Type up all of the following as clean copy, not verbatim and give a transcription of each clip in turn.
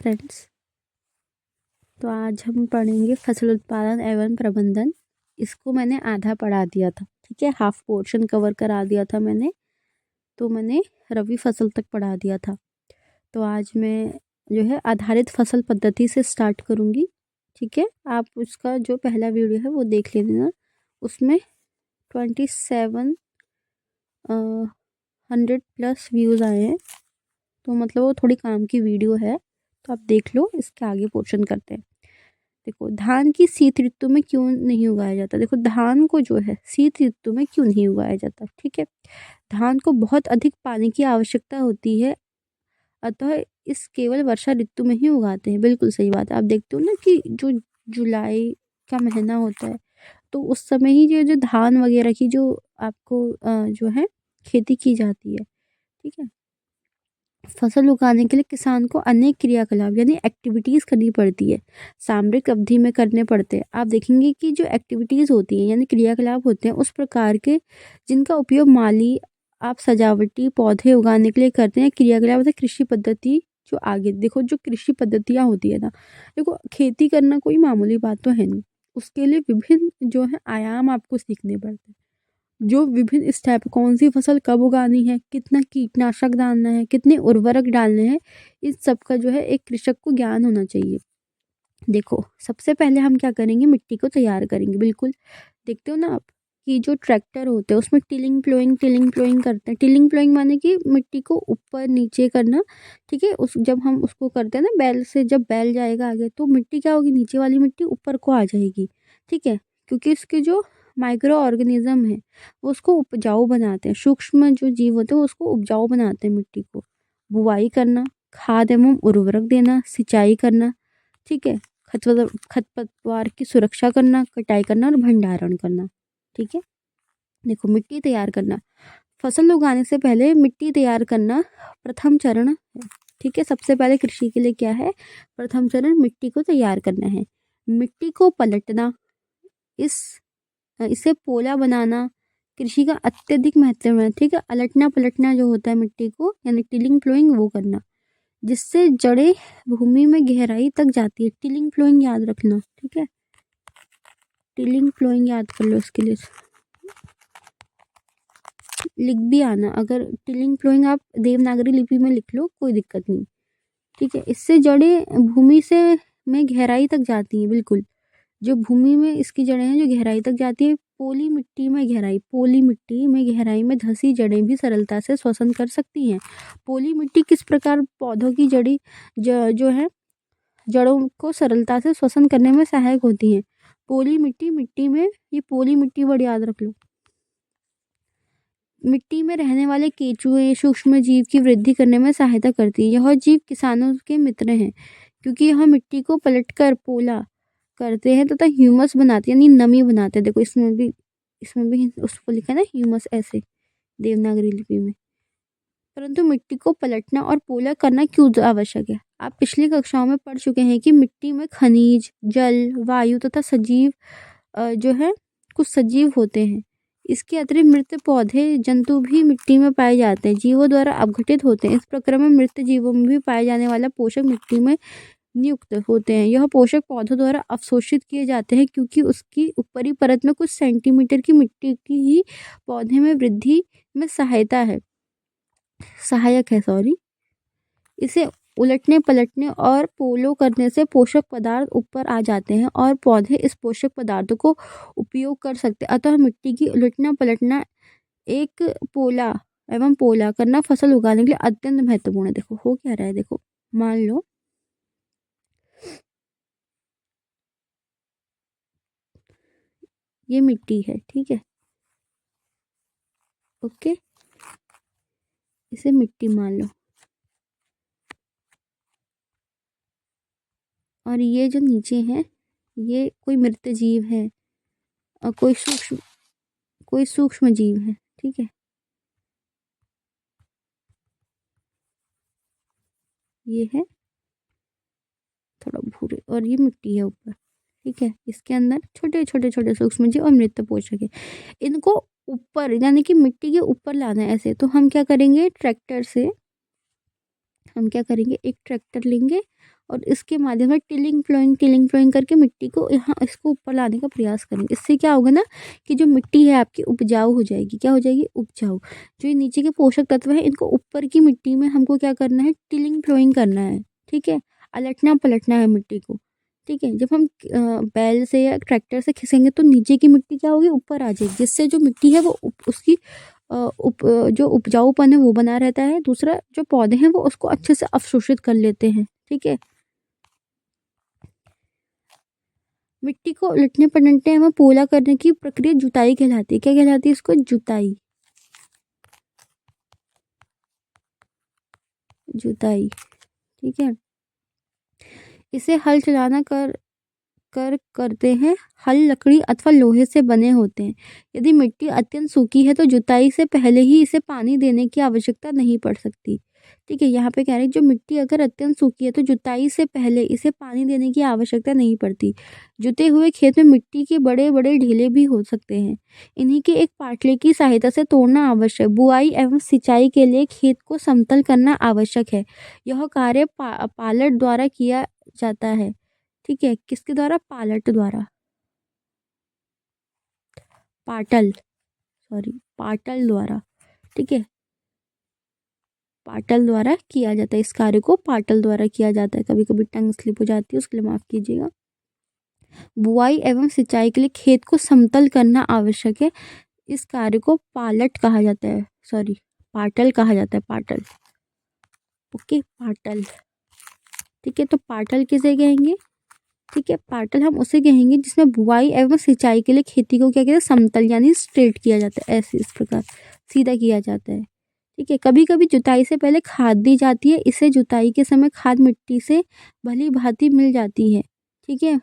Friends, तो आज हम पढ़ेंगे फसल उत्पादन एवं प्रबंधन। इसको मैंने आधा पढ़ा दिया था, ठीक है, हाफ पोर्शन कवर करा दिया था मैंने। तो मैंने रबी फसल तक पढ़ा दिया था। तो आज मैं जो है आधारित फसल पद्धति से स्टार्ट करूँगी, ठीक है। आप उसका जो पहला वीडियो है वो देख लेना, उसमें 2700+ व्यूज़ आए हैं। तो मतलब वो थोड़ी काम की वीडियो है, तो आप देख लो। इसके आगे पोर्शन करते हैं। देखो, धान की शीत ऋतु में क्यों नहीं उगाया जाता। देखो, धान को जो है शीत ऋतु में क्यों नहीं उगाया जाता, ठीक है। धान को बहुत अधिक पानी की आवश्यकता होती है, अतः इस केवल वर्षा ऋतु में ही उगाते हैं। बिल्कुल सही बात है। आप देखते हो ना कि जो जुलाई का महीना होता है, तो उस समय ही जो जो धान वगैरह की जो आपको जो है खेती की जाती है, ठीक है। फसल उगाने के लिए किसान को अनेक क्रियाकलाप यानी एक्टिविटीज़ करनी पड़ती है, सामरिक अवधि में करने पड़ते हैं। आप देखेंगे कि जो एक्टिविटीज़ होती हैं यानी क्रियाकलाप होते हैं उस प्रकार के जिनका उपयोग माली आप सजावटी पौधे उगाने के लिए करते हैं। क्रियाकलाप मतलब कृषि पद्धति। जो आगे देखो, जो कृषि पद्धतियाँ होती है ना, देखो खेती करना कोई मामूली बात तो है नहीं। उसके लिए विभिन्न जो है आयाम आपको सीखने पड़ते हैं। जो विभिन्न स्टेप, कौन सी फसल कब उगानी है, कितना कीटनाशक डालना है, कितने उर्वरक डालने हैं, इस सब का जो है एक कृषक को ज्ञान होना चाहिए। देखो, सबसे पहले हम क्या करेंगे, मिट्टी को तैयार करेंगे। बिल्कुल देखते हो ना आप कि जो ट्रैक्टर होते हैं उसमें टिलिंग प्लोइंग करते हैं। टिलिंग प्लोइंग माने कि मिट्टी को ऊपर नीचे करना, ठीक है। उस जब हम उसको करते हैं ना बैल से, जब बैल जाएगा आगे तो मिट्टी क्या होगी, नीचे वाली मिट्टी ऊपर को आ जाएगी, ठीक है। क्योंकि इसके जो माइक्रो ऑर्गेनिज्म है वो उसको उपजाऊ बनाते हैं। सूक्ष्म जो जीव होते हैं वो उसको उपजाऊ बनाते हैं मिट्टी को। बुवाई करना, खाद एवं उर्वरक देना, सिंचाई करना, ठीक है। खरपतवार की सुरक्षा करना, कटाई करना और भंडारण करना, ठीक है। देखो, मिट्टी तैयार करना, फसल उगाने से पहले मिट्टी तैयार करना प्रथम चरण है, ठीक है। सबसे पहले कृषि के लिए क्या है, प्रथम चरण मिट्टी को तैयार करना है। मिट्टी को पलटना, इस इसे पोला बनाना कृषि का अत्यधिक महत्वपूर्ण है, ठीक है। अलटना पलटना जो होता है मिट्टी को यानी टिलिंग प्लोइंग वो करना, जिससे जड़ें भूमि में गहराई तक जाती है। टिलिंग प्लोइंग याद रखना, ठीक है। टिलिंग प्लोइंग याद कर लो, इसके लिए लिख भी आना। अगर टिलिंग प्लोइंग आप देवनागरी लिपि में लिख लो कोई दिक्कत नहीं, ठीक है। इससे जड़ें भूमि से में गहराई तक जाती हैं। बिल्कुल, जो भूमि में इसकी जड़ें हैं जो गहराई तक जाती है। पोली मिट्टी में गहराई में धंसी जड़ें भी सरलता से श्वसन कर सकती हैं। पोली मिट्टी किस प्रकार पौधों की जड़ी जो है जड़ों को सरलता से श्वसन करने में सहायक होती हैं। पोली मिट्टी, मिट्टी में ये पोली मिट्टी वर्ड याद रख लो। मिट्टी में रहने वाले केंचुए सूक्ष्म जीव की वृद्धि करने में सहायता करती है। यह जीव किसानों के मित्र हैं क्योंकि यह मिट्टी को पलटकर पोला करते हैं तथा ह्यूमस बनाते हैं यानी नमी बनाते हैं। देखो, इसमें भी उसको लिखा है ना ह्यूमस, ऐसे देवनागरी लिपि में। परंतु मिट्टी को पलटना और पोला करना क्यों आवश्यक है। आप पिछली कक्षाओं में पढ़ चुके हैं कि मिट्टी में खनिज, जल, वायु तथा सजीव जो है कुछ सजीव होते हैं। इसके अतिरिक्त मृत पौधे जंतु भी मिट्टी में पाए जाते हैं, जीवों द्वारा अपघटित होते हैं। इस प्रक्रिया में मृत जीवों में भी पाए जाने वाला पोषक मिट्टी में नियुक्त होते हैं। यह पोषक पौधों द्वारा अवशोषित किए जाते हैं क्योंकि उसकी ऊपरी परत में कुछ सेंटीमीटर की मिट्टी की ही पौधे में वृद्धि में सहायक है, सॉरी। इसे उलटने पलटने और पोलो करने से पोषक पदार्थ ऊपर आ जाते हैं और पौधे इस पोषक पदार्थों को उपयोग कर सकते हैं। अतः मिट्टी की उलटना पलटना एक पोला करना फसल उगाने के लिए अत्यंत महत्वपूर्ण है। देखो हो क्या रहा है, देखो मान लो ये मिट्टी है, ठीक है, ओके, इसे मिट्टी मान लो। और ये जो नीचे है ये कोई मृत जीव है और कोई सूक्ष्म जीव है, ठीक है। ये है थोड़ा भूरे और ये मिट्टी है ऊपर, ठीक है। इसके अंदर छोटे सूक्ष्म जीव और मृत पोषक है। इनको ऊपर यानी कि मिट्टी के ऊपर लाना है ऐसे। तो हम क्या करेंगे, एक ट्रैक्टर लेंगे और इसके माध्यम से टिलिंग फ्लोइंग करके मिट्टी को यहाँ इसको ऊपर लाने का प्रयास करेंगे। इससे क्या होगा ना कि जो मिट्टी है आपकी उपजाऊ हो जाएगी। क्या हो जाएगी? उपजाऊ। जो ये नीचे के पोषक तत्व है इनको ऊपर की मिट्टी में हमको क्या करना है? टिलिंग फ्लोइंग करना है। ठीक है, अलटना पलटना है मिट्टी को। ठीक है, जब हम बैल से या ट्रैक्टर से खींचेंगे तो नीचे की मिट्टी क्या होगी? ऊपर आ जाएगी, जिससे जो मिट्टी है वो उसकी जो उपजाऊपन है वो बना रहता है। दूसरा, जो पौधे हैं वो उसको अच्छे से अवशोषित कर लेते हैं। ठीक है, मिट्टी को उलटने पलटने एवं पोला करने की प्रक्रिया जुताई कहलाती है। क्या कहलाती है इसको? जुताई। जुताई। ठीक है, इसे हल चलाना करते हैं। हल लकड़ी अथवा लोहे से बने होते हैं। यदि मिट्टी अत्यंत सूखी है तो जुताई से पहले ही इसे पानी देने की आवश्यकता नहीं पड़ सकती। ठीक है, यहाँ पे कह रहे हैं जो मिट्टी अगर अत्यंत सूखी है तो जुताई से पहले इसे पानी देने की आवश्यकता नहीं पड़ती। जुते हुए खेत में मिट्टी के बड़े बड़े ढेले भी हो सकते हैं। इन्हीं के एक पाटले की सहायता से तोड़ना आवश्यक। बुआई एवं सिंचाई के लिए खेत को समतल करना आवश्यक है। यह कार्य पालट द्वारा किया जाता है। ठीक है, किसके द्वारा? पालट द्वारा। पाटल द्वारा। ठीक है, पाटल द्वारा किया जाता है। इस कार्य को पाटल द्वारा किया जाता है। कभी कभी टंग स्लिप हो जाती है, उसके लिए माफ कीजिएगा। बुआई एवं सिंचाई के लिए खेत को समतल करना आवश्यक है। इस कार्य को पालट कहा जाता है, पाटल कहा जाता है। पाटल। ओके, पाटल। ठीक है, तो पाटल किसे कहेंगे? ठीक है, पाटल हम उसे कहेंगे जिसमें बुआई एवं सिंचाई के लिए खेती को क्या कहते हैं? समतल यानी स्ट्रेट किया जाता है। ऐसे इस प्रकार सीधा किया जाता है। ठीक है, कभी कभी जुताई से पहले खाद दी जाती है। इसे जुताई के समय खाद मिट्टी से भली भांति मिल जाती है। ठीक है,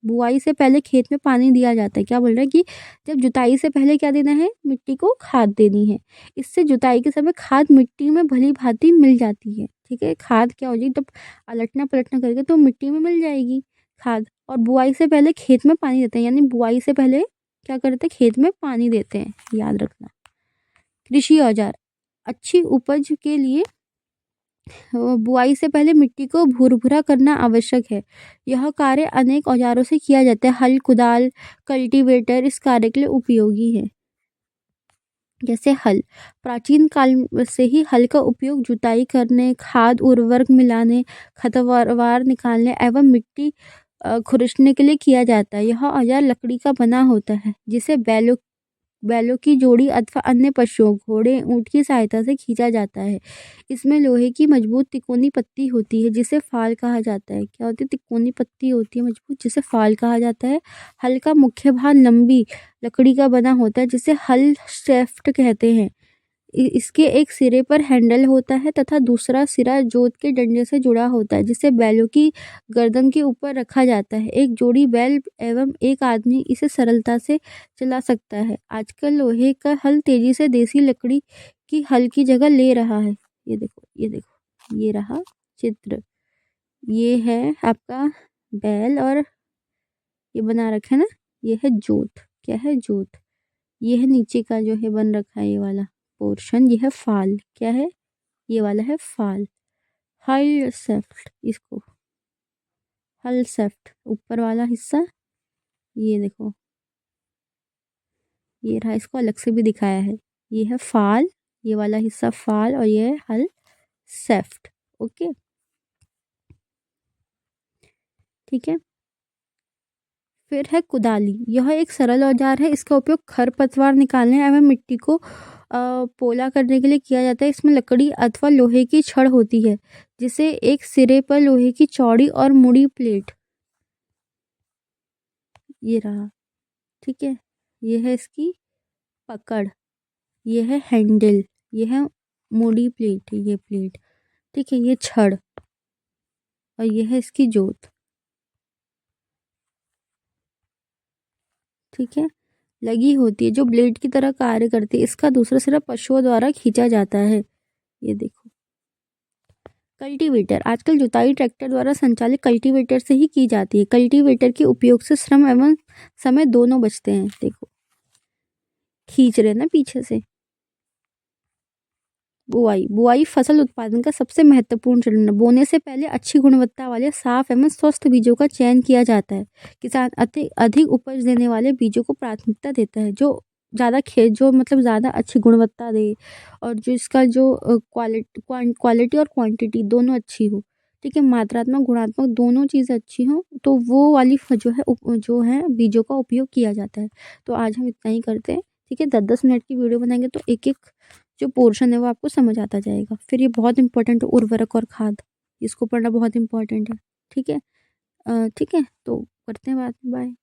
बुआई से पहले खेत में पानी दिया जाता है। क्या बोल रहा है कि जब जुताई से पहले क्या देना है? मिट्टी को खाद देनी है। इससे जुताई के समय खाद मिट्टी में भली भांति मिल जाती है। ठीक है, खाद क्या हो जाएगी? जब अलटना पलटना करके तो मिट्टी में मिल जाएगी खाद। और बुआई से पहले खेत में पानी देते हैं, यानी बुआई से पहले क्या करते हैं? खेत में पानी देते हैं, याद रखना। कृषि औजार। अच्छी उपज के लिए बुआई से पहले मिट्टी को भुरभुरा करना आवश्यक है। यह कार्य अनेक औजारों से किया जाता है। हल, कुदाल, कल्टीवेटर इस कार्य के लिए उपयोगी है। जैसे हल, प्राचीन काल से ही हल का उपयोग जुताई करने, खाद उर्वरक मिलाने, खरपतवार निकालने एवं मिट्टी खुरचने के लिए किया जाता है। यह औजार लकड़ी का बना होता है, जिसे बैलों की जोड़ी अथवा अन्य पशुओं, घोड़े, ऊंट की सहायता से खींचा जाता है। इसमें लोहे की मजबूत तिकोनी पत्ती होती है, जिसे फाल कहा जाता है। क्या होती है? तिकोनी पत्ती होती है मजबूत, जिसे फाल कहा जाता है। हल का मुख्य भाग लंबी लकड़ी का बना होता है, जिसे हल शाफ्ट कहते हैं। इसके एक सिरे पर हैंडल होता है तथा दूसरा सिरा जोत के डंडे से जुड़ा होता है, जिसे बैलों की गर्दन के ऊपर रखा जाता है। एक जोड़ी बैल एवं एक आदमी इसे सरलता से चला सकता है। आजकल लोहे का हल तेजी से देसी लकड़ी की हल की जगह ले रहा है। ये देखो, ये देखो, ये रहा चित्र। ये है आपका बैल और ये बना रखा है ना, ये है जोत। क्या है? जोत। ये है नीचे का जो है बन रखा है ये वाला पोर्शन, ये है फाल। क्या है? ये वाला है फाल। हल सेफ्ट, इसको हल सेफ्ट ऊपर वाला हिस्सा। ये देखो, ये रहा, इसको अलग से भी दिखाया है। ये है फाल, ये वाला हिस्सा फाल, और ये है हल सेफ्ट। ओके, ठीक है। फिर है कुदाली। यह एक सरल औजार है। इसका उपयोग खरपतवार निकालने एवं मिट्टी को पोला करने के लिए किया जाता है। इसमें लकड़ी अथवा लोहे की छड़ होती है, जिसे एक सिरे पर लोहे की चौड़ी और मुड़ी प्लेट, ये रहा। ठीक है, ये है इसकी पकड़, ये है हैंडल, ये है मुड़ी प्लेट, ये प्लेट। ठीक है, ये छड़, और ये है इसकी जोत। ठीक है, लगी होती है, जो ब्लेड की तरह कार्य करती है। इसका दूसरा सिरा पशुओं द्वारा खींचा जाता है। ये देखो, कल्टीवेटर। आजकल जुताई ट्रैक्टर द्वारा संचालित कल्टीवेटर से ही की जाती है। कल्टीवेटर के उपयोग से श्रम एवं समय दोनों बचते हैं। देखो, खींच रहे ना पीछे से। बुआई बुआई फसल उत्पादन का सबसे महत्वपूर्ण चरण है। बोने से पहले अच्छी गुणवत्ता वाले साफ एवं स्वस्थ बीजों का चयन किया जाता है। किसान अधिक अधिक उपज देने वाले बीजों को प्राथमिकता देता है, जो ज़्यादा खेत जो मतलब ज़्यादा अच्छी गुणवत्ता दे और जो इसका जो क्वालिटी और क्वांटिटी दोनों अच्छी हो। ठीक है, मात्रात्मक गुणात्मक दोनों चीज़ें अच्छी हों तो वो वाली जो है जो है बीजों का उपयोग किया जाता है। तो आज हम इतना ही करते हैं। ठीक है, 10-10 मिनट की वीडियो बनाएंगे तो एक एक जो पोर्शन है वो आपको समझ आता जाएगा। फिर ये बहुत इंपॉर्टेंट है, उर्वरक और खाद, इसको पढ़ना बहुत इंपॉर्टेंट है। ठीक है, ठीक है, तो करते हैं बात। बाय।